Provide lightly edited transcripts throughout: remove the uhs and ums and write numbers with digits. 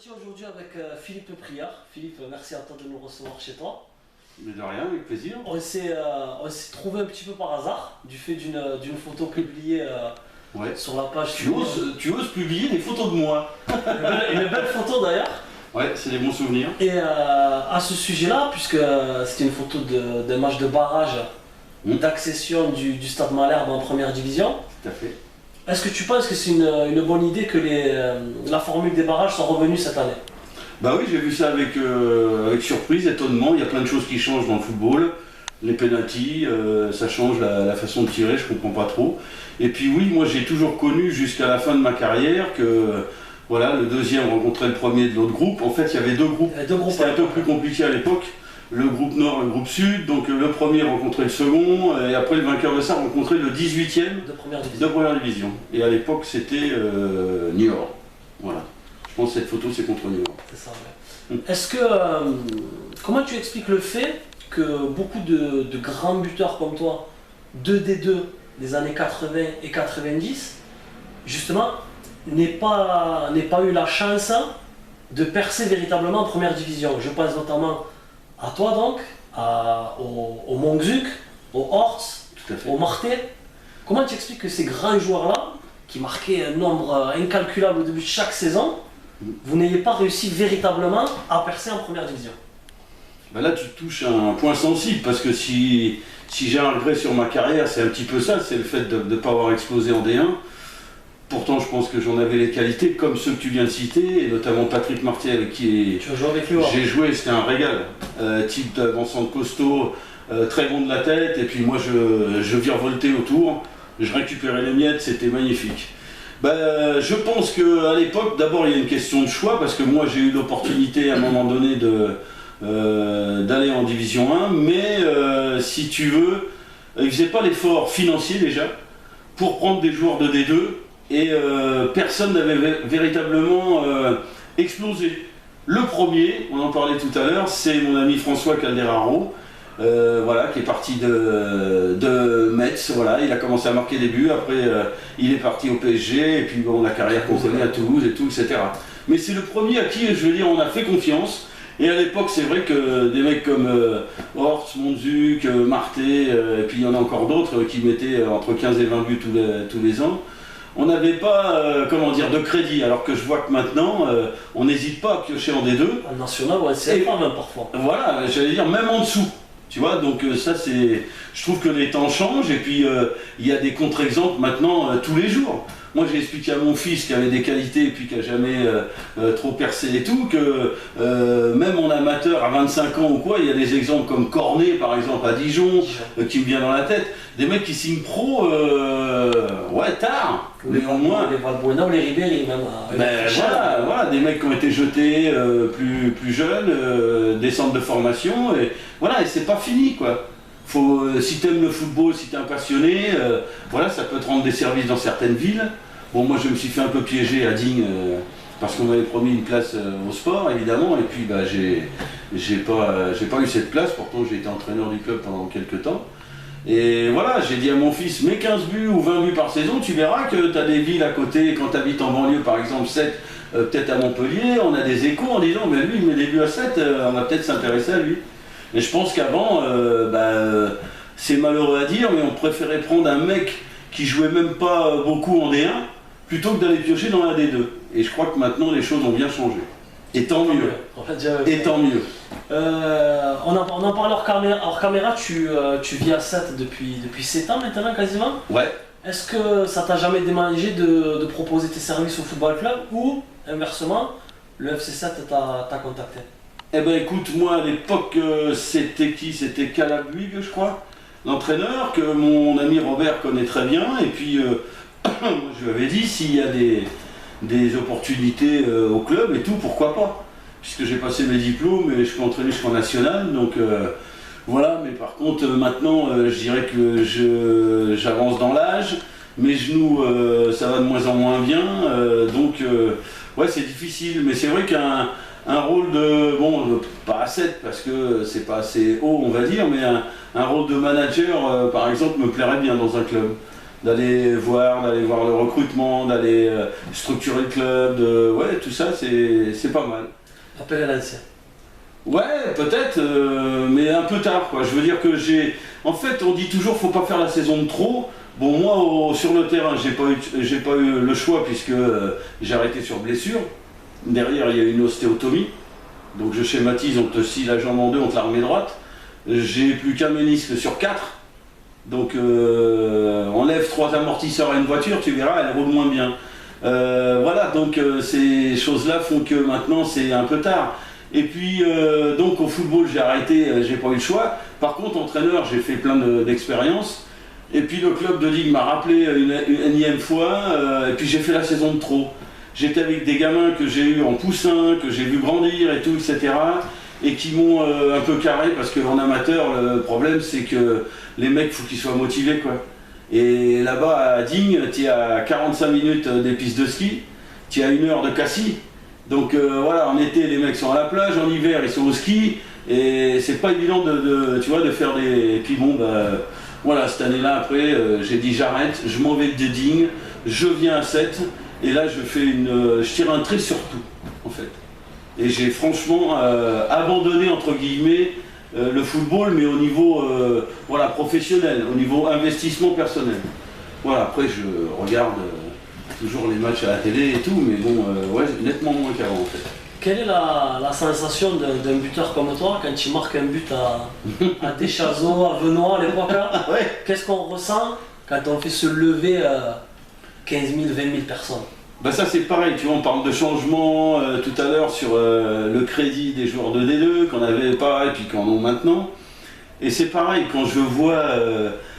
entretien aujourd'hui avec Philippe Priard. Philippe, merci à toi de nous recevoir chez toi. Mais de rien, avec plaisir. On s'est trouvé un petit peu par hasard, du fait d'une photo publiée sur la page. Tu oses publier des photos de moi. Une belle photo d'ailleurs. Ouais, c'est des bons souvenirs. Et à ce sujet-là, puisque c'était une photo d'un match de barrage d'accession du Stade Malherbe en première division. Tout à fait. Est-ce que tu penses que c'est une bonne idée que la formule des barrages soit revenue cette année? Bah oui, j'ai vu ça avec surprise, étonnement. Il y a plein de choses qui changent dans le football. Les pénaltys, ça change la façon de tirer, je comprends pas trop. Et puis oui, moi j'ai toujours connu jusqu'à la fin de ma carrière que voilà, le deuxième rencontrait le premier de l'autre groupe. En fait, il y avait deux groupes. C'était un peu plus compliqué à l'époque. Le groupe Nord et le groupe Sud, donc le premier rencontrait le second, et après le vainqueur de ça rencontrait le 18e de première division. Et à l'époque c'était Niort. Voilà. Je pense que cette photo c'est contre Niort. C'est ça, ouais. Est-ce que. Comment tu expliques le fait que beaucoup de grands buteurs comme toi, 2D2 des années 80 et 90, justement, n'aient pas eu la chance de percer véritablement en première division? Je pense notamment à toi donc, au Montzuc, au Horst, au Marté. Comment tu expliques que ces grands joueurs-là, qui marquaient un nombre incalculable au début de chaque saison, vous n'ayez pas réussi véritablement à percer en première division? Ben là tu touches un point sensible, parce que si j'ai un regret sur ma carrière, c'est un petit peu ça, c'est le fait de ne pas avoir explosé en D1. Pourtant, je pense que j'en avais les qualités, comme ceux que tu viens de citer, et notamment Patrick Marty, avec qui tu as joué avec lui, j'ai joué, c'était un régal. Type d'avancement costaud, très bon de la tête, et puis moi je virevoltais autour, je récupérais les miettes, c'était magnifique. Je pense qu'à l'époque, d'abord il y a une question de choix, parce que moi j'ai eu l'opportunité à un moment donné d'aller en Division 1, mais si tu veux, ils ne faisaient pas l'effort financier déjà pour prendre des joueurs de D2. Et personne n'avait véritablement explosé. Le premier, on en parlait tout à l'heure, c'est mon ami François Calderaro, voilà, qui est parti de Metz. Voilà, il a commencé à marquer des buts, après il est parti au PSG, et puis bon, la carrière qu'on connaît à Toulouse et tout, etc. Mais c'est le premier à qui, je veux dire, on a fait confiance. Et à l'époque, c'est vrai que des mecs comme Horst, Montzuc, Marté, et puis il y en a encore d'autres qui mettaient entre 15 et 20 buts tous les ans. On n'avait pas, de crédit, alors que je vois que maintenant, on n'hésite pas à piocher en D2. En national, ouais, c'est pas même parfois. Voilà, j'allais dire, même en dessous. Tu vois, donc ça c'est... Je trouve que les temps changent, et puis il y a des contre-exemples maintenant tous les jours. Moi j'ai expliqué à mon fils qui avait des qualités et puis qui n'a jamais trop percé et tout, que même en amateur à 25 ans ou quoi, il y a des exemples comme Cornet par exemple à Dijon, qui me vient dans la tête, des mecs qui signent pro, tard, mais au moins... Les Valbuena ou les Ribéry même. Voilà, des mecs qui ont été jetés plus jeunes, des centres de formation, et voilà, et c'est pas fini quoi. Si tu aimes le football, si tu es un passionné, ça peut te rendre des services dans certaines villes. Bon, moi je me suis fait un peu piéger à Digne parce qu'on m'avait promis une place au sport évidemment, et puis j'ai pas eu cette place. Pourtant j'ai été entraîneur du club pendant quelques temps. Et voilà, j'ai dit à mon fils, mets 15 buts ou 20 buts par saison, tu verras que tu as des villes à côté, quand tu habites en banlieue par exemple 7, peut-être à Montpellier, on a des échos en disant, mais lui il met des buts à 7, on va peut-être s'intéresser à lui. Et je pense qu'avant, c'est malheureux à dire, mais on préférait prendre un mec qui jouait même pas beaucoup en D1 plutôt que d'aller piocher dans la D2. Et je crois que maintenant les choses ont bien changé. Et tant mieux. Et tant mieux. On en parle hors caméra, tu vis à 7 depuis 7 ans maintenant quasiment. Ouais. Est-ce que ça t'a jamais démangé de proposer tes services au football club, ou inversement, le FC7 t'a contacté? Eh ben écoute, moi à l'époque, c'était qui? C'était Calabuig, je crois, l'entraîneur, que mon ami Robert connaît très bien, et puis je lui avais dit, s'il y a des opportunités au club et tout, pourquoi pas, puisque j'ai passé mes diplômes et je peux entraîner jusqu'en national, donc voilà. Mais par contre maintenant, je dirais que j'avance dans l'âge, mes genoux ça va de moins en moins bien, donc ouais, c'est difficile, mais c'est vrai qu'un rôle pas à 7 parce que c'est pas assez haut on va dire, mais un rôle de manager par exemple me plairait bien dans un club. d'aller voir le recrutement, d'aller structurer le club, ouais, tout ça, c'est pas mal. Appel à l'ancien. Ouais, peut-être, mais un peu tard, quoi. Je veux dire que en fait, on dit toujours, faut pas faire la saison de trop. Bon, moi, sur le terrain, j'ai pas eu le choix puisque j'ai arrêté sur blessure. Derrière, il y a une ostéotomie. Donc je schématise, on te scie la jambe en deux, on te la remet droite. J'ai plus qu'un ménisque sur 4. Donc enlève 3 amortisseurs à une voiture, tu verras, elle roule moins bien. Voilà, donc ces choses-là font que maintenant c'est un peu tard. Et puis donc au football j'ai arrêté, j'ai pas eu le choix. Par contre entraîneur, j'ai fait plein d'expériences. Et puis le club de ligue m'a rappelé une énième fois, et puis j'ai fait la saison de trop. J'étais avec des gamins que j'ai eu en poussin, que j'ai vu grandir et tout, etc. Et qui m'ont un peu carré, parce qu'en amateur, le problème c'est que les mecs, faut qu'ils soient motivés, quoi. Et là-bas à Digne, tu es à 45 minutes des pistes de ski, tu es à 1 heure de Cassis. Donc voilà, en été les mecs sont à la plage, en hiver ils sont au ski, et c'est pas évident tu vois, de faire des... Et puis bon, voilà, cette année-là après, j'ai dit j'arrête, je m'en vais de Digne, je viens à 7, et là je tire un trait sur tout, en fait. Et j'ai franchement abandonné, entre guillemets, le football, mais au niveau voilà, professionnel, au niveau investissement personnel. Voilà, après je regarde toujours les matchs à la télé et tout, mais bon, ouais, nettement moins qu'avant en fait. Quelle est la sensation d'un buteur comme toi quand tu marques un but à Deschazos, à Benoît à l'époque là? Ouais. Qu'est-ce qu'on ressent quand on fait se lever 15 000, 20 000 personnes? Bah ça c'est pareil, tu vois, on parle de changement tout à l'heure sur le crédit des joueurs de D2 qu'on n'avait pas et puis qu'on a maintenant. Et c'est pareil, quand je vois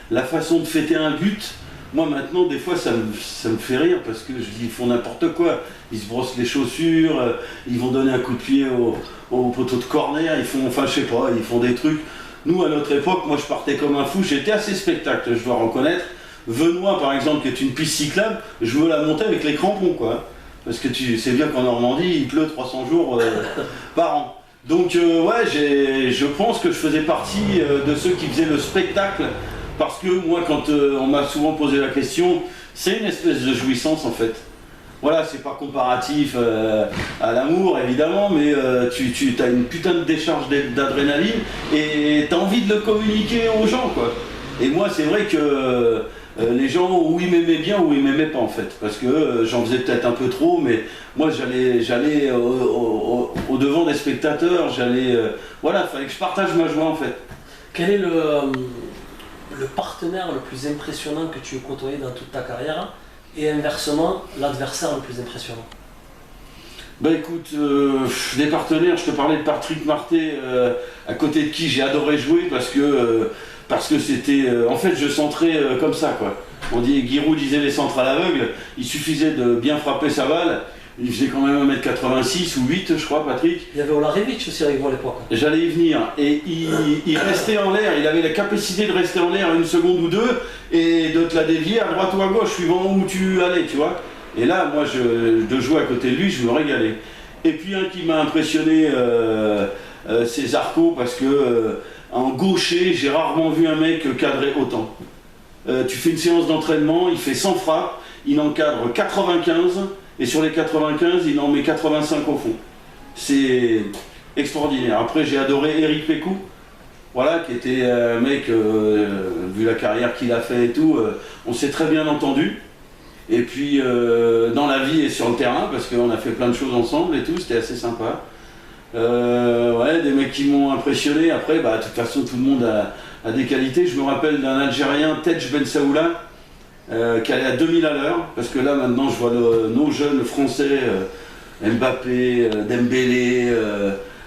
la façon de fêter un but, moi maintenant des fois ça me fait rire parce que je dis ils font n'importe quoi. Ils se brossent les chaussures, ils vont donner un coup de pied au poteau de corner, ils font, enfin je sais pas, ils font des trucs. Nous à notre époque, moi je partais comme un fou, j'étais assez spectacle, je dois reconnaître. Venoy par exemple, qui est une piste cyclable, je veux la monter avec les crampons, quoi. Parce que tu sais bien qu'en Normandie, il pleut 300 jours par an. Donc ouais, je pense que je faisais partie de ceux qui faisaient le spectacle. Parce que moi, quand on m'a souvent posé la question, c'est une espèce de jouissance en fait. Voilà, c'est pas comparatif à l'amour évidemment, mais tu as une putain de décharge d'adrénaline et tu as envie de le communiquer aux gens, quoi. Et moi, c'est vrai que les gens, ou ils m'aimaient bien ou ils m'aimaient pas en fait, parce que j'en faisais peut-être un peu trop, mais moi j'allais au devant des spectateurs, voilà, il fallait que je partage ma joie en fait. Quel est le partenaire le plus impressionnant que tu aies côtoyé dans toute ta carrière, et inversement, l'adversaire le plus impressionnant? Bah écoute, des partenaires, je te parlais de Patrick Marté, à côté de qui j'ai adoré jouer parce que c'était... en fait, je centrais comme ça, quoi. Giroud disait les centres à l'aveugle, il suffisait de bien frapper sa balle. Il faisait quand même 1m86 ou 8, je crois, Patrick. Il y avait Olarevic aussi avec vous à l'époque. J'allais y venir. Et il restait en l'air, il avait la capacité de rester en l'air 1 seconde ou 2 et de te la dévier à droite ou à gauche, suivant où tu allais, tu vois. Et là, moi, de jouer à côté de lui, je me régalais. Et puis un qui m'a impressionné, c'est Zarco, parce que en gaucher, j'ai rarement vu un mec cadrer autant. Tu fais une séance d'entraînement, il fait 100 frappes, il encadre 95, et sur les 95, il en met 85 au fond. C'est extraordinaire. Après, j'ai adoré Eric Pécou, voilà, qui était un mec, vu la carrière qu'il a fait et tout, on s'est très bien entendu. Et puis dans la vie et sur le terrain, parce qu'on a fait plein de choses ensemble et tout, c'était assez sympa. Ouais, des mecs qui m'ont impressionné. Après, de toute façon, tout le monde a des qualités. Je me rappelle d'un Algérien, Tej Ben Saoula, qui allait à 2000 à l'heure, parce que là maintenant je vois nos jeunes français, Mbappé, Dembélé,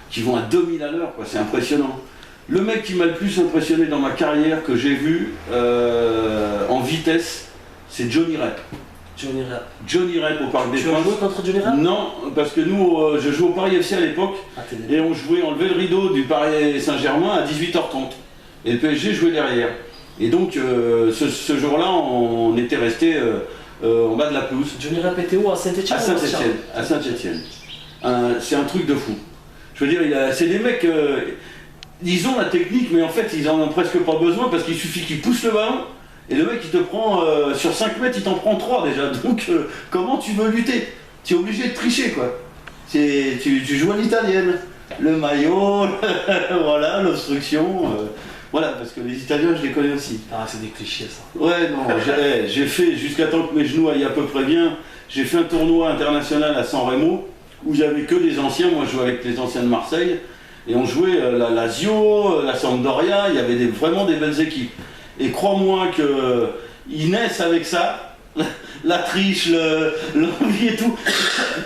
qui vont à 2000 à l'heure, quoi. C'est impressionnant. Le mec qui m'a le plus impressionné dans ma carrière, que j'ai vu en vitesse, c'est Johnny Rep. Johnny Rep au Parc des Princes. Tu as joué contre Johnny Rep? Non, parce que nous, je jouais au Paris FC à l'époque, et on levait le rideau du Paris Saint-Germain à 18h30. Et le PSG jouait derrière. Et donc, ce jour-là, on était resté en bas de la pelouse. Johnny Rep était où? À Saint-Etienne? À Saint-Etienne. C'est un truc de fou. Je veux dire, c'est des mecs, ils ont la technique, mais en fait, ils en ont presque pas besoin, parce qu'il suffit qu'ils poussent le ballon, Et le mec il te prend, sur 5 mètres il t'en prend 3 déjà, donc comment tu veux lutter? Tu es obligé de tricher quoi. Tu joues à l'italienne, le maillot, voilà, l'obstruction, voilà, parce que les Italiens je les connais aussi. Ah, c'est des clichés ça. Ouais, non, j'ai fait, jusqu'à temps que mes genoux aillent à peu près bien, j'ai fait un tournoi international à San Remo, où il n'y avait que des anciens, moi je jouais avec les anciens de Marseille, et on jouait la Lazio, la Sampdoria, il y avait vraiment des belles équipes. Et crois-moi qu'ils naissent avec ça, la triche, l'envie et tout,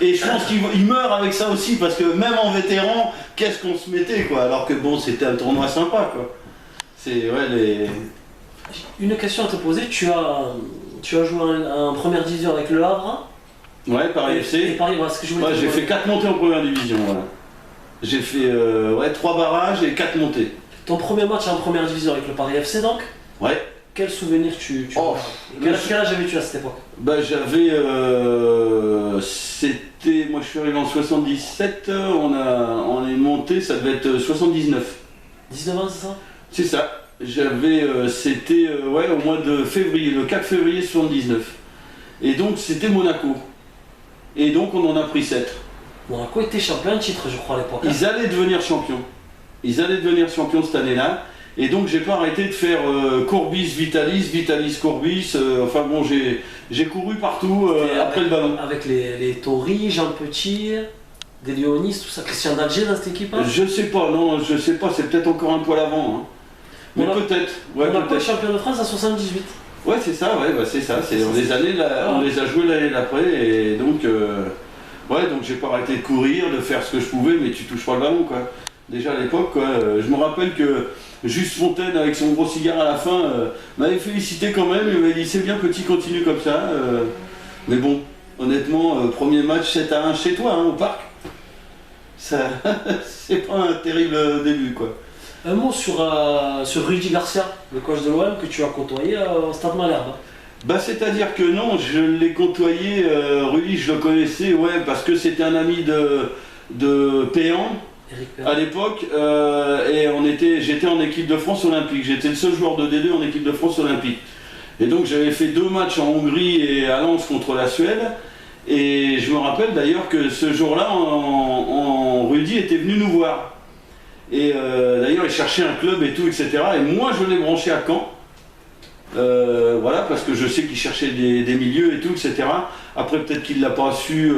et je pense qu'ils meurent avec ça aussi, parce que même en vétéran, qu'est-ce qu'on se mettait quoi, alors que bon, c'était un tournoi sympa quoi. C'est, ouais, les... Une question à te poser, tu as joué en première division avec Le Havre. Ouais, Paris Et FC. Paris, voilà, ce que je voulais Ouais, te j'ai demander. fait 4 montées en première division, voilà. J'ai fait 3 barrages et 4 montées. Ton premier match en première division avec le Paris FC donc, Ouais. quel souvenir tu Oh, gardes? Quel âge avais-tu à cette époque? Bah j'avais... c'était... Moi je suis arrivé en 77, on est monté, ça devait être 79. 19 ans, c'est ça? C'est ça. J'avais... c'était ouais, au mois de février, le 4 février 79. Et donc c'était Monaco. Et donc on en a pris 7. Monaco était champion de titre, je crois, à l'époque. Ils allaient devenir champions. Ils allaient devenir champions cette année-là. Et donc j'ai pas arrêté de faire Courbis, Vitalis, Courbis. Enfin bon, j'ai couru partout après le ballon. Avec les Tori, Jean Petit, des Léonis, tout ça. Christian Dalger dans cette équipe, hein? Je sais pas, non, je sais pas, c'est peut-être encore un poil avant. Hein. Mais peut-être. Ouais, Monaco est peut-être. champion de France en 78. Ouais, c'est ça, ouais, bah, c'est ça. C'est les années, là, on les a joués l'année d'après. Et donc, ouais, donc j'ai pas arrêté de courir, de faire ce que je pouvais, mais tu touches pas le ballon, quoi. Déjà à l'époque, quoi, je me rappelle que Juste Fontaine, avec son gros cigare à la fin, m'avait félicité quand même. Il m'a dit c'est bien petit, continue comme ça. Mais bon, honnêtement, premier match 7-1 chez toi, hein, au parc. Ça, c'est pas un terrible début, quoi. Un mot sur Rudy Garcia, le coach de l'OM que tu as côtoyé au Stade Malherbe. Bah, c'est-à-dire que non, je l'ai côtoyé, Rudy, je le connaissais, ouais, parce que c'était un ami de Péan. À l'époque, et j'étais en équipe de France olympique. J'étais le seul joueur de D2 en équipe de France olympique. Et donc j'avais fait 2 matchs en Hongrie et à Lens contre la Suède. Et je me rappelle d'ailleurs que ce jour-là, Rudy était venu nous voir. Et d'ailleurs, il cherchait un club et tout, etc. Et moi, je l'ai branché à Caen. Voilà, parce que je sais qu'il cherchait des milieux et tout, etc. Après, peut-être qu'il ne l'a pas su.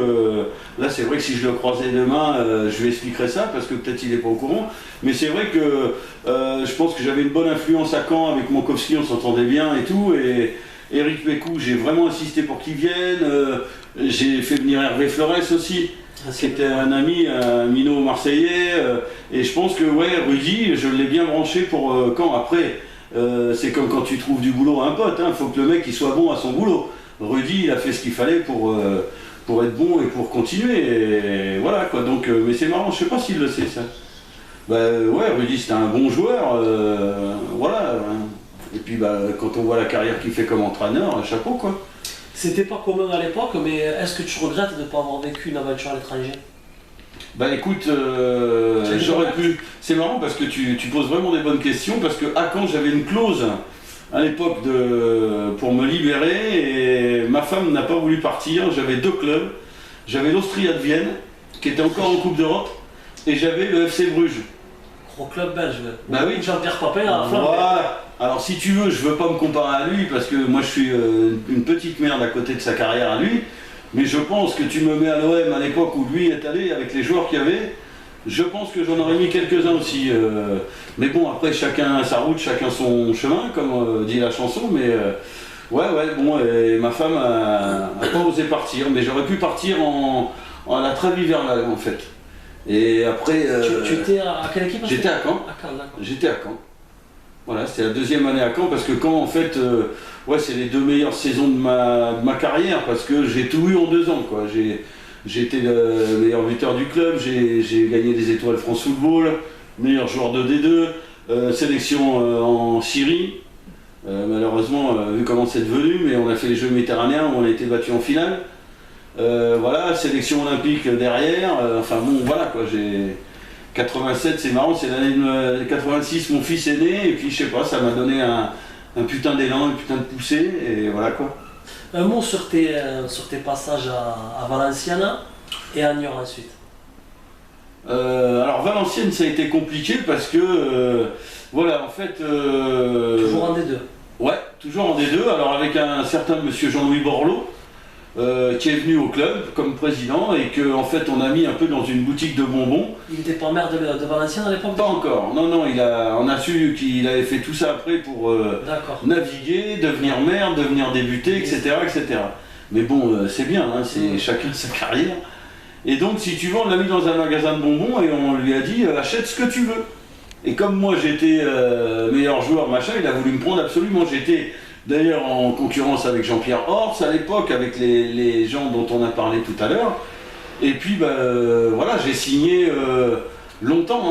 Là, c'est vrai que si je le croisais demain, je lui expliquerai ça, parce que peut-être il n'est pas au courant. Mais c'est vrai que je pense que j'avais une bonne influence à Caen avec Monkowski, on s'entendait bien et tout. Et Eric Pécou, j'ai vraiment insisté pour qu'il vienne. J'ai fait venir Hervé Flores aussi, qui était un ami, un minot marseillais. Et je pense que, ouais, Rudy, je l'ai bien branché pour Caen. Après, c'est comme quand tu trouves du boulot à un pote, il faut que le mec il soit bon à son boulot. Rudy il a fait ce qu'il fallait pour être bon et pour continuer, et voilà quoi. Donc, mais c'est marrant, je sais pas s'il le sait ça. Bah ouais, Rudy c'était un bon joueur, voilà. Et puis bah, quand on voit la carrière qu'il fait comme entraîneur, chapeau quoi. C'était pas commun à l'époque, mais est-ce que tu regrettes de ne pas avoir vécu une aventure à l'étranger? Bah écoute, j'aurais pu. C'est marrant parce que tu poses vraiment des bonnes questions, parce que à Caen j'avais une clause à l'époque pour me libérer, et ma femme n'a pas voulu partir. J'avais 2 clubs. J'avais l'Austria de Vienne, qui était encore en Coupe d'Europe, et j'avais le FC Bruges. Gros club belge. Bah oui. Jean-Pierre Papin à la fin. Voilà. Alors si tu veux, je veux pas me comparer à lui, parce que moi je suis une petite merde à côté de sa carrière à lui. Mais je pense que tu me mets à l'OM à l'époque où lui est allé, avec les joueurs qu'il y avait, je pense que j'en aurais mis quelques-uns aussi. Mais bon, après, chacun sa route, chacun son chemin, comme dit la chanson. Mais ouais, bon, et ma femme a pas osé partir. Mais j'aurais pu partir à la trêve hivernale, en fait. Et après... Tu étais à quelle équipe? J'étais à Caen. À Caen, d'accord. J'étais à Caen. Voilà, c'était la 2e année à Caen, parce que Caen, en fait, ouais, c'est les 2 meilleures saisons de ma carrière, parce que j'ai tout eu en 2 ans, quoi. J'ai été le meilleur buteur du club, j'ai gagné des étoiles France Football, meilleur joueur de D2, sélection en Syrie. Malheureusement, vu comment c'est devenu, mais on a fait les Jeux méditerranéens où on a été battu en finale. Voilà, sélection olympique derrière, enfin bon, voilà, quoi, j'ai... 87, c'est marrant, c'est l'année de 86, mon fils est né, et puis je sais pas, ça m'a donné un putain d'élan, une putain de poussée, et voilà quoi. Un mot sur tes passages à Valenciennes et à Niort ensuite. Alors Valenciennes, ça a été compliqué parce que, voilà, en fait... Toujours en D2. Ouais, toujours en D2, alors avec un certain monsieur Jean-Louis Borloo, qui est venu au club comme président et qu'en fait on a mis un peu dans une boutique de bonbons. Il n'était pas maire de Valenciennes à l'époque? Pas encore, non, non, on a su qu'il avait fait tout ça après pour naviguer, devenir maire, devenir député, etc. etc. Mais bon, c'est bien, hein, c'est chacun sa carrière. Et donc si tu veux, on l'a mis dans un magasin de bonbons et on lui a dit achète ce que tu veux. Et comme moi j'étais meilleur joueur, machin, il a voulu me prendre absolument. J'étais d'ailleurs en concurrence avec Jean-Pierre Horst à l'époque, avec les gens dont on a parlé tout à l'heure. Et puis voilà, j'ai signé longtemps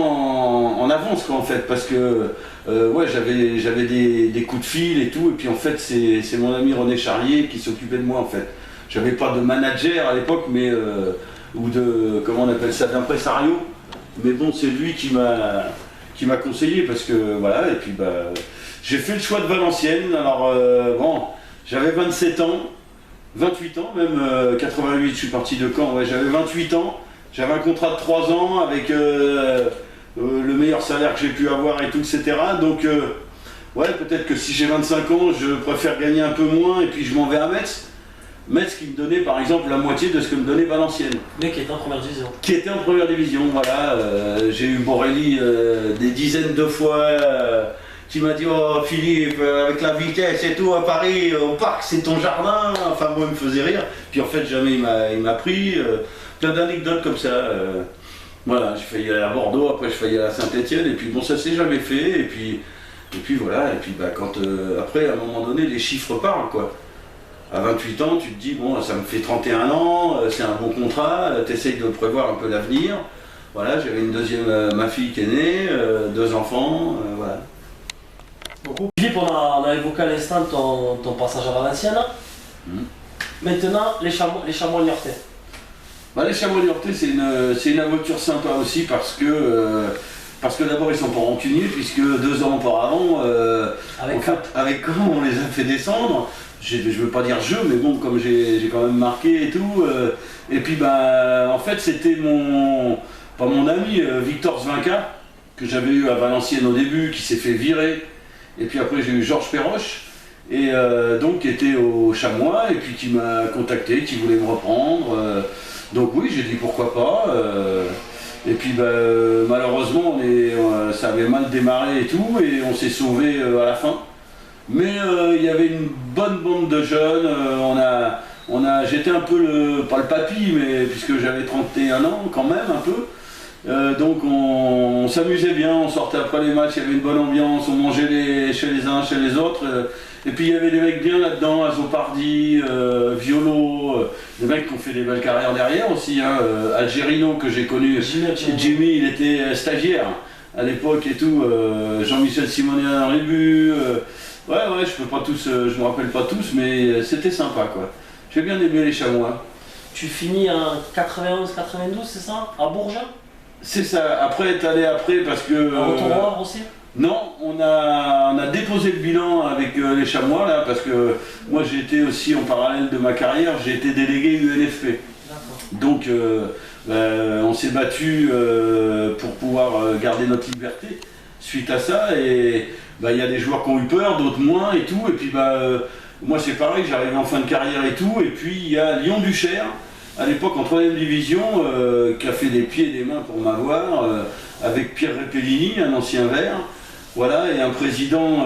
en avance quoi, en fait, parce que ouais, j'avais des coups de fil et tout, et puis en fait c'est mon ami René Charrier qui s'occupait de moi en fait. J'avais pas de manager à l'époque, mais ou de, comment on appelle ça, d'impresario, mais bon, c'est lui qui m'a conseillé, parce que voilà, et puis j'ai fait le choix de Valenciennes. Alors bon, j'avais 27 ans, 28 ans même, 88 je suis parti de Caen, ouais, j'avais 28 ans, j'avais un contrat de 3 ans avec le meilleur salaire que j'ai pu avoir et tout, etc. Donc ouais, peut-être que si j'ai 25 ans, je préfère gagner un peu moins et puis je m'en vais à Metz. Metz qui me donnait par exemple la moitié de ce que me donnait Valenciennes. Mais qui était en première division. Qui était en première division, voilà. J'ai eu Borelli des dizaines de fois qui m'a dit oh Philippe, avec la vitesse et tout à Paris, au parc c'est ton jardin. Enfin moi il me faisait rire. Puis en fait jamais il m'a pris. Plein d'anecdotes comme ça. Voilà, j'ai failli aller à Bordeaux, après je failli aller à Saint-Etienne, et puis bon ça s'est jamais fait. Et puis voilà, et puis quand après à un moment donné les chiffres parlent quoi. À 28 ans, tu te dis, bon, ça me fait 31 ans, c'est un bon contrat, tu essayes de prévoir un peu l'avenir. Voilà, j'avais une deuxième, ma fille qui est née, 2 enfants, voilà. Donc, Philippe, on a évoqué à l'instant ton passage à Valenciennes. Maintenant, les chamois niortais. Les chamois niortais, c'est une aventure sympa aussi parce que d'abord ils sont pas rancuniers, puisque 2 ans auparavant, avec Caen, on les a fait descendre. Je veux pas dire jeu, mais bon, comme j'ai quand même marqué et tout. Et puis en fait c'était pas mon ami, Victor Zvinca, que j'avais eu à Valenciennes au début, qui s'est fait virer. Et puis après j'ai eu Georges Perroche, et donc qui était au Chamois, et puis qui m'a contacté, qui voulait me reprendre. Donc oui, j'ai dit pourquoi pas. Et puis malheureusement ça avait mal démarré et tout, et on s'est sauvé à la fin. Mais il y avait une bonne bande de jeunes, j'étais un peu pas le papy, mais puisque j'avais 31 ans quand même un peu. Donc on s'amusait bien, on sortait après les matchs, il y avait une bonne ambiance, on mangeait chez les uns, chez les autres. Et puis il y avait des mecs bien là-dedans, Azopardi, Violo, des mecs qui ont fait des belles carrières derrière aussi. Hein, Algerino que j'ai connu, Jimmy il était stagiaire à l'époque et tout, Jean-Michel Simonet dans les buts. Ouais, je peux pas tous, je me rappelle pas tous, mais c'était sympa quoi. J'ai bien aimé les Chamois. Tu finis en 91-92, c'est ça? À Bourges? C'est ça, après t'es allé après parce que... À Retour aussi? Non, on a déposé le bilan avec les Chamois là, parce que moi j'ai été aussi en parallèle de ma carrière, j'ai été délégué UNFP. Donc on s'est battu pour pouvoir garder notre liberté suite à ça, et il y a des joueurs qui ont eu peur, d'autres moins et tout, et puis moi c'est pareil, j'arrivais en fin de carrière et tout, et puis il y a Lyon-Duchère, à l'époque en 3ème division, qui a fait des pieds et des mains pour m'avoir, avec Pierre Repellini, un ancien vert, voilà, et un président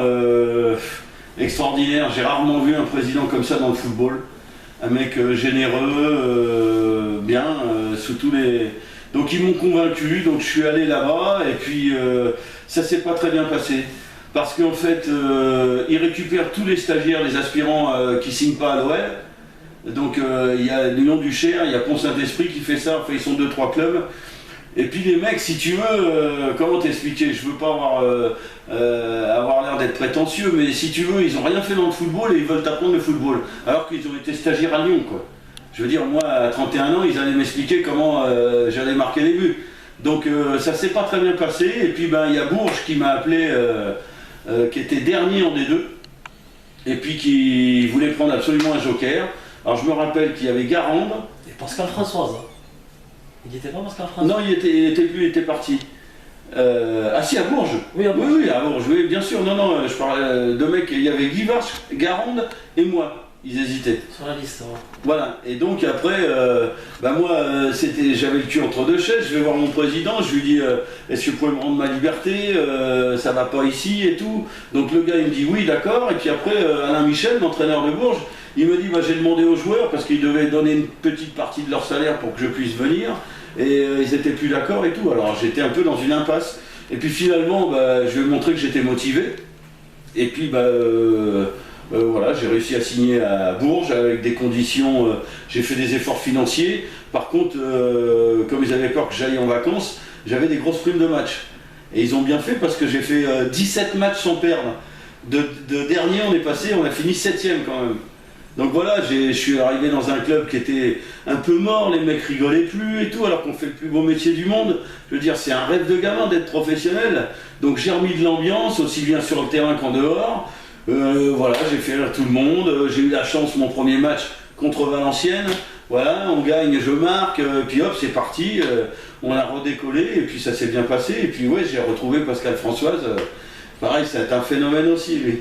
extraordinaire. J'ai rarement vu un président comme ça dans le football, un mec généreux, bien, sous tous les... Donc ils m'ont convaincu, donc je suis allé là-bas, et puis ça s'est pas très bien passé. Parce qu'en fait, ils récupèrent tous les stagiaires, les aspirants qui signent pas à l'OL. Donc il y a Lyon-Duchère, il y a Pont-Saint-Esprit qui fait ça, enfin ils sont 2-3 clubs. Et puis les mecs, si tu veux, comment t'expliquer, je veux pas avoir l'air d'être prétentieux, mais si tu veux, ils ont rien fait dans le football et ils veulent apprendre le football. Alors qu'ils ont été stagiaires à Lyon, quoi. Je veux dire, moi, à 31 ans, ils allaient m'expliquer comment j'allais marquer les buts. Donc ça s'est pas très bien passé, et puis il y a Bourges qui m'a appelé, qui était dernier en D2, et puis qui voulait prendre absolument un joker. Alors je me rappelle qu'il y avait Garande. Et Pascal Françoise. Hein. Il n'y était pas Pascal Françoise? Non, il était plus, il était parti. Ah si, à Bourges. Oui, à Bourges. Oui, à Bourges, oui, bien sûr. Non, je parlais de mecs, il y avait Guy Varche, Garande et moi. Ils hésitaient. Sur la liste, ouais. Voilà, et donc après, moi, j'avais le cul entre deux chaises, je vais voir mon président, je lui dis, est-ce que vous pouvez me rendre ma liberté, ça va pas ici et tout. Donc le gars il me dit oui, d'accord, et puis après, Alain Michel, l'entraîneur de Bourges, il me dit, j'ai demandé aux joueurs, parce qu'ils devaient donner une petite partie de leur salaire pour que je puisse venir, et ils étaient plus d'accord et tout, alors j'étais un peu dans une impasse. Et puis finalement, je lui ai montré que j'étais motivé, et puis voilà, j'ai réussi à signer à Bourges avec des conditions, j'ai fait des efforts financiers. Par contre, comme ils avaient peur que j'aille en vacances, j'avais des grosses primes de match. Et ils ont bien fait parce que j'ai fait 17 matchs sans perdre. De dernier, on a fini 7ème quand même. Donc voilà, je suis arrivé dans un club qui était un peu mort, les mecs rigolaient plus et tout, alors qu'on fait le plus beau métier du monde. Je veux dire, c'est un rêve de gamin d'être professionnel. Donc j'ai remis de l'ambiance, aussi bien sur le terrain qu'en dehors. Voilà, j'ai fait rire tout le monde, j'ai eu la chance, mon premier match contre Valenciennes, voilà, on gagne, je marque, puis hop, c'est parti, on a redécollé, et puis ça s'est bien passé, et puis ouais, j'ai retrouvé Pascal Françoise, pareil, c'est un phénomène aussi, lui.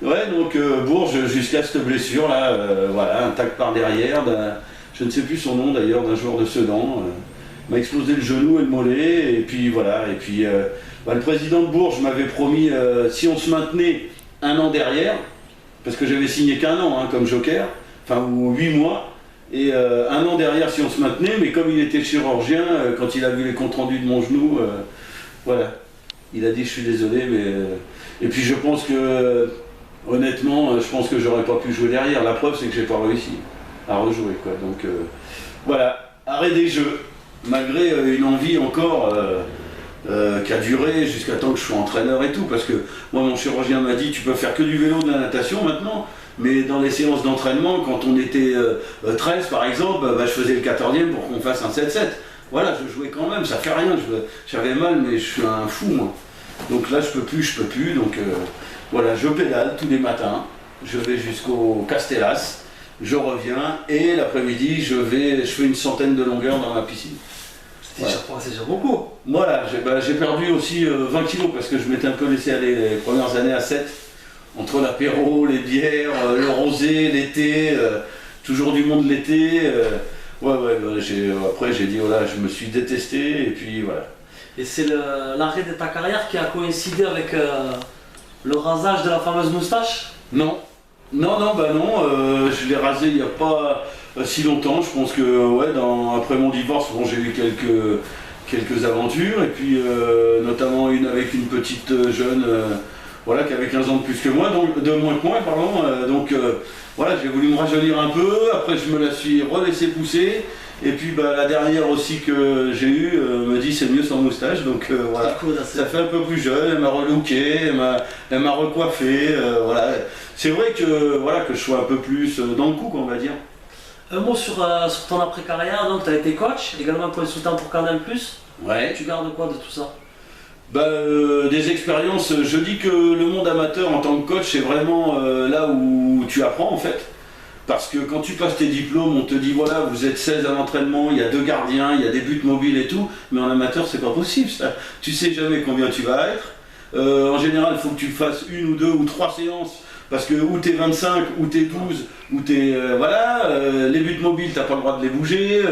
Ouais, donc Bourges, jusqu'à cette blessure, là, voilà, un tac par derrière, je ne sais plus son nom d'ailleurs, d'un joueur de Sedan, m'a explosé le genou et le mollet, et puis voilà, et puis... le président de Bourges m'avait promis, si on se maintenait un an derrière, parce que j'avais signé qu'un an comme joker, ou 8 mois, et un an derrière si on se maintenait, mais comme il était chirurgien, quand il a vu les comptes rendus de mon genou, voilà, il a dit je suis désolé, mais... et puis je pense que, honnêtement, je pense que j'aurais pas pu jouer derrière, la preuve c'est que j'ai pas réussi à rejouer, quoi. Donc voilà, arrêt des jeux, malgré une envie encore... qui a duré jusqu'à temps que je sois entraîneur et tout, parce que moi mon chirurgien m'a dit tu peux faire que du vélo, de la natation maintenant, mais dans les séances d'entraînement, quand on était 13 par exemple, je faisais le 14e pour qu'on fasse un 7-7. Voilà, je jouais quand même, ça fait rien, j'avais mal, mais je suis un fou moi. Donc là je peux plus, donc voilà, je pédale tous les matins, je vais jusqu'au Castellas, je reviens, et l'après-midi je fais une centaine de longueurs dans ma piscine. C'est déjà beaucoup. Voilà, j'ai perdu aussi 20 kilos parce que je m'étais un peu laissé aller les premières années à 7. Entre l'apéro, les bières, le rosé, l'été, toujours du monde l'été. Après j'ai dit voilà, je me suis détesté et puis voilà. Et c'est l'arrêt de ta carrière qui a coïncidé avec le rasage de la fameuse moustache? Non, je l'ai rasé il n'y a pas... si longtemps, je pense que après mon divorce, j'ai eu quelques aventures, et puis notamment une avec une petite jeune qui avait 15 ans de plus que moi, donc de moins que moi, pardon. Voilà, j'ai voulu me rajeunir un peu, après je me la suis relaissé pousser, et puis la dernière aussi que j'ai eue me dit c'est mieux sans moustache, donc voilà, cool, ça fait un peu plus jeune, elle m'a relooké, elle m'a recoiffé, voilà. C'est vrai que je sois un peu plus dans le coup, on va dire. Un mot sur ton après-carrière, donc tu as été coach, également consultant pour Canal+. Ouais. Tu gardes quoi de tout ça? Des expériences, je dis que le monde amateur en tant que coach, c'est vraiment là où tu apprends en fait. Parce que quand tu passes tes diplômes, on te dit voilà, vous êtes 16 à l'entraînement, il y a 2 gardiens, il y a des buts mobiles et tout, mais en amateur, c'est pas possible ça. Tu sais jamais combien tu vas être. En général, il faut que tu fasses 1 ou 2 ou 3 séances. Parce que ou t'es 25, ou t'es 12, ou t'es... les buts mobiles, t'as pas le droit de les bouger.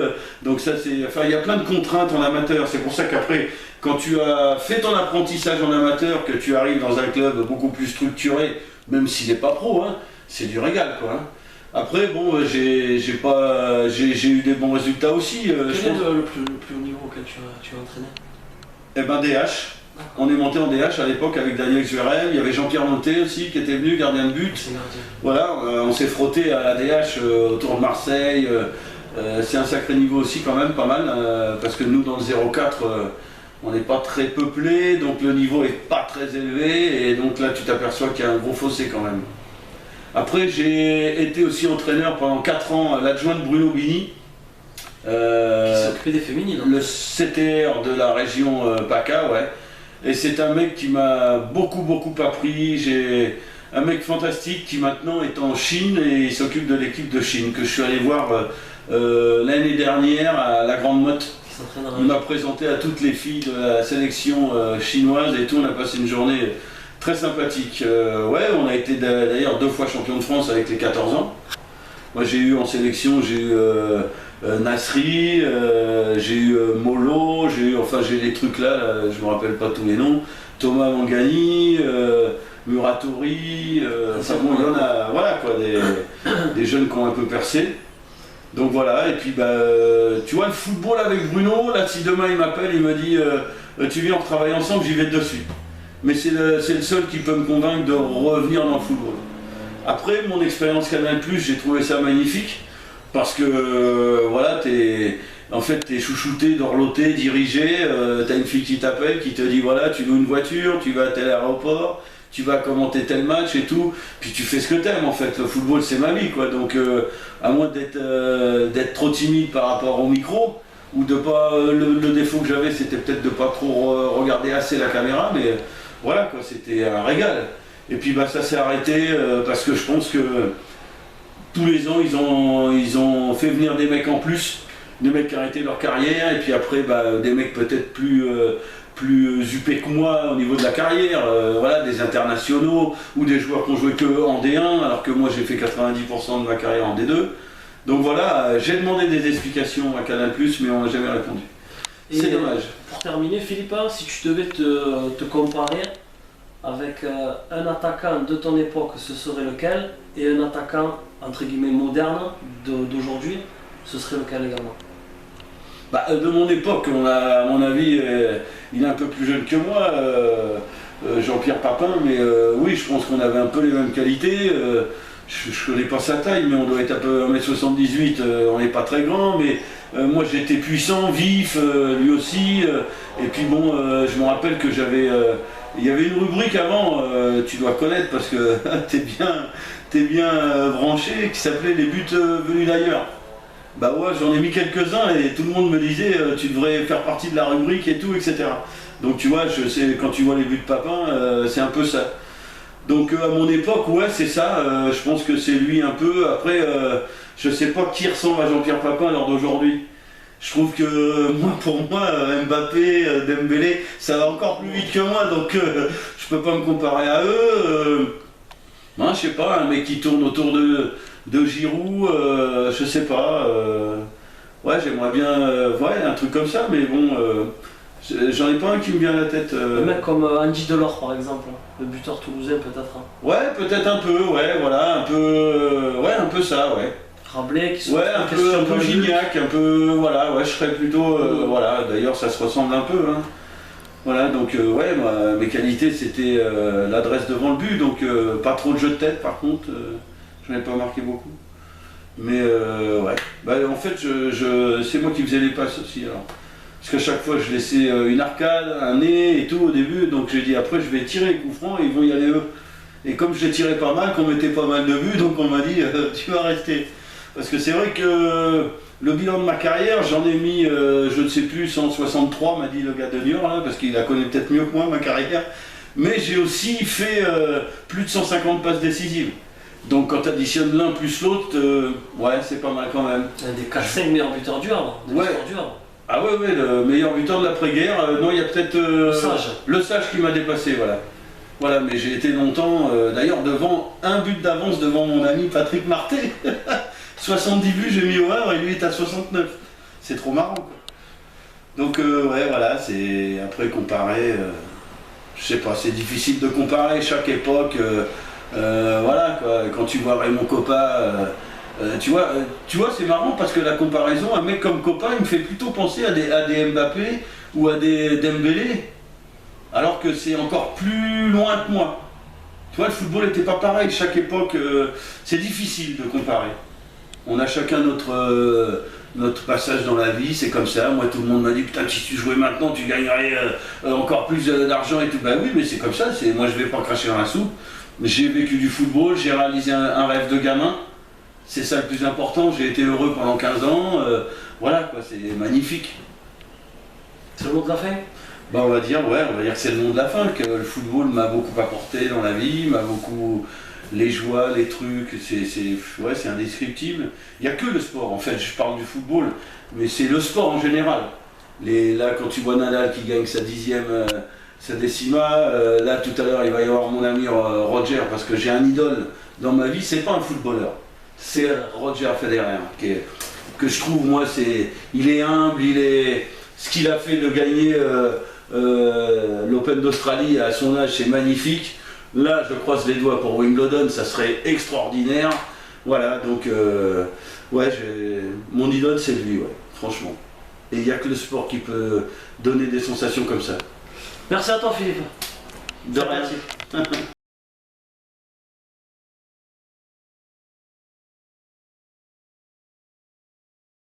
Donc ça c'est... il y a plein de contraintes en amateur. C'est pour ça qu'après, quand tu as fait ton apprentissage en amateur, que tu arrives dans un club beaucoup plus structuré, même s'il n'est pas pro, c'est du régal, quoi. Après, j'ai eu des bons résultats aussi. Quel est le plus haut niveau auquel tu as entraîné? DH. On est monté en DH à l'époque avec Daniel Zverev, il y avait Jean-Pierre Monté aussi qui était venu, gardien de but. Voilà, on s'est frotté à la DH autour de Marseille. C'est un sacré niveau aussi quand même, pas mal, parce que nous dans le 04, on n'est pas très peuplé, donc le niveau est pas très élevé, et donc là tu t'aperçois qu'il y a un gros fossé quand même. Après j'ai été aussi entraîneur pendant 4 ans, l'adjoint de Bruno Bini. Qui s'est occupé des féminines. Le CTR de la région PACA, ouais. Et c'est un mec qui m'a beaucoup appris. un mec fantastique qui maintenant est en Chine et il s'occupe de l'équipe de Chine, que je suis allé voir l'année dernière à la Grande Motte. Il m'a présenté à toutes les filles de la sélection chinoise et tout, on a passé une journée très sympathique. Ouais, on a été d'ailleurs 2 fois champion de France avec les 14 ans. Moi j'ai eu en sélection, j'ai eu Nasri, j'ai eu Molo, j'ai les trucs là, je me rappelle pas tous les noms, Thomas Mangani, Muratori, enfin bon, il y en a, voilà quoi, des jeunes qui ont un peu percé. Donc voilà, et puis bah, tu vois le football avec Bruno, là si demain il m'appelle, il me dit tu viens on travaille ensemble, j'y vais de suite. Mais c'est le seul qui peut me convaincre de revenir dans le football. Après mon expérience Canal+, j'ai trouvé ça magnifique, parce que voilà, en fait t'es chouchouté, dorloté, dirigé, t'as une fille qui t'appelle, qui te dit voilà, tu loues une voiture, tu vas à tel aéroport, tu vas commenter tel match et tout, puis tu fais ce que t'aimes en fait, le football c'est ma vie quoi, donc à moins d'être trop timide par rapport au micro, ou de pas, le défaut que j'avais c'était peut-être de pas trop regarder assez la caméra, mais voilà quoi, c'était un régal. Et puis bah ça s'est arrêté parce que je pense que tous les ans ils ont fait venir des mecs en plus, des mecs qui arrêtaient leur carrière, et puis après bah, des mecs peut-être plus huppés que moi au niveau de la carrière, voilà, des internationaux ou des joueurs qui ont joué que en D1 alors que moi j'ai fait 90% de ma carrière en D2. Donc voilà, j'ai demandé des explications à Canal+, mais on n'a jamais répondu. C'est dommage. Pour terminer, Philippe, si tu devais te comparer avec un attaquant de ton époque, ce serait lequel? Et un attaquant entre guillemets moderne d'aujourd'hui, ce serait lequel également? Bah, de mon époque, à mon avis, il est un peu plus jeune que moi, Jean-Pierre Papin, mais oui, je pense qu'on avait un peu les mêmes qualités. Je ne connais pas sa taille, mais on doit être un peu 1m78, on n'est pas très grand, mais moi j'étais puissant, vif, lui aussi. Et puis bon, je me rappelle que il y avait une rubrique avant, tu dois connaître parce que t'es bien branché, qui s'appelait Les buts venus d'ailleurs. Bah ouais, j'en ai mis quelques-uns et tout le monde me disait tu devrais faire partie de la rubrique et tout, etc. Donc tu vois, je sais, quand tu vois les buts de Papin, c'est un peu ça. Donc à mon époque, ouais, c'est ça, je pense que c'est lui un peu. Après, je sais pas qui ressemble à Jean-Pierre Papin à l'heure d'aujourd'hui. Je trouve que pour moi, Mbappé, Dembélé, ça va encore plus vite que moi, donc je peux pas me comparer à eux. Hein, je sais pas, un mec qui tourne autour de Giroud, je sais pas. Ouais, j'aimerais bien, ouais, un truc comme ça, mais bon, j'en ai pas un qui me vient à la tête. Un mec comme Andy Delors par exemple, le buteur toulousain peut-être. Ouais, peut-être un peu, ouais, voilà, un peu ça, ouais. Rabelais qui sont ouais, un peu Gignac, un peu, voilà, ouais, je serais plutôt, voilà, d'ailleurs ça se ressemble un peu, hein. Voilà, donc ouais, mes qualités c'était l'adresse devant le but, donc pas trop de jeu de tête par contre, j'en ai pas marqué beaucoup. Mais ouais, bah, en fait c'est moi qui faisais les passes aussi alors. Parce qu'à chaque fois je laissais une arcade, un nez et tout au début, donc j'ai dit après je vais tirer les coups francs et ils vont y aller eux. Et comme je les tirais pas mal, qu'on mettait pas mal de buts, donc on m'a dit tu vas rester. Parce que c'est vrai que le bilan de ma carrière, j'en ai mis, je ne sais plus, 163, m'a dit le gars de Niort, là, parce qu'il la connaît peut-être mieux que moi, ma carrière. Mais j'ai aussi fait plus de 150 passes décisives. Donc quand tu additionnes l'un plus l'autre, ouais, c'est pas mal quand même. Des 4-5 meilleurs buteurs du Havre. Ouais. Ah ouais, le meilleur buteur de l'après-guerre. Non, il y a peut-être le Sage qui m'a dépassé, voilà. Voilà, mais j'ai été longtemps, d'ailleurs, devant un but d'avance devant mon ami Patrick Marté. 70 buts j'ai mis au Havre et lui est à 69. C'est trop marrant quoi. Donc ouais voilà, c'est après comparer, je sais pas, c'est difficile de comparer chaque époque, voilà quoi. Quand tu vois Raymond Kopa, tu vois c'est marrant parce que la comparaison, un mec comme Kopa il me fait plutôt penser à des Mbappé ou à des Dembélé, alors que c'est encore plus loin que moi. Tu vois, le football n'était pas pareil, chaque époque, c'est difficile de comparer. On a chacun notre passage dans la vie, c'est comme ça. Moi, tout le monde m'a dit putain, si tu jouais maintenant, tu gagnerais encore plus d'argent et tout. Bah oui, mais c'est comme ça. Moi, je vais pas cracher dans la soupe. J'ai vécu du football, j'ai réalisé un rêve de gamin. C'est ça le plus important. J'ai été heureux pendant 15 ans. Voilà quoi, c'est magnifique. C'est le mot de la fin? Bah on va dire que c'est le nom de la fin, que le football m'a beaucoup apporté dans la vie, m'a beaucoup les joies, les trucs, c'est indescriptible. Il n'y a que le sport, en fait, je parle du football, mais c'est le sport en général. Là quand tu vois Nadal qui gagne sa 10e, sa décima, là tout à l'heure il va y avoir mon ami Roger, parce que j'ai un idole dans ma vie, c'est pas un footballeur, c'est Roger Federer, que je trouve, moi, il est humble, ce qu'il a fait de gagner l'Open d'Australie à son âge, c'est magnifique. Là, je croise les doigts pour Wimbledon, ça serait extraordinaire. Voilà, donc, mon idole, c'est lui, ouais, franchement. Et il n'y a que le sport qui peut donner des sensations comme ça. Merci à toi, Philippe. De rien.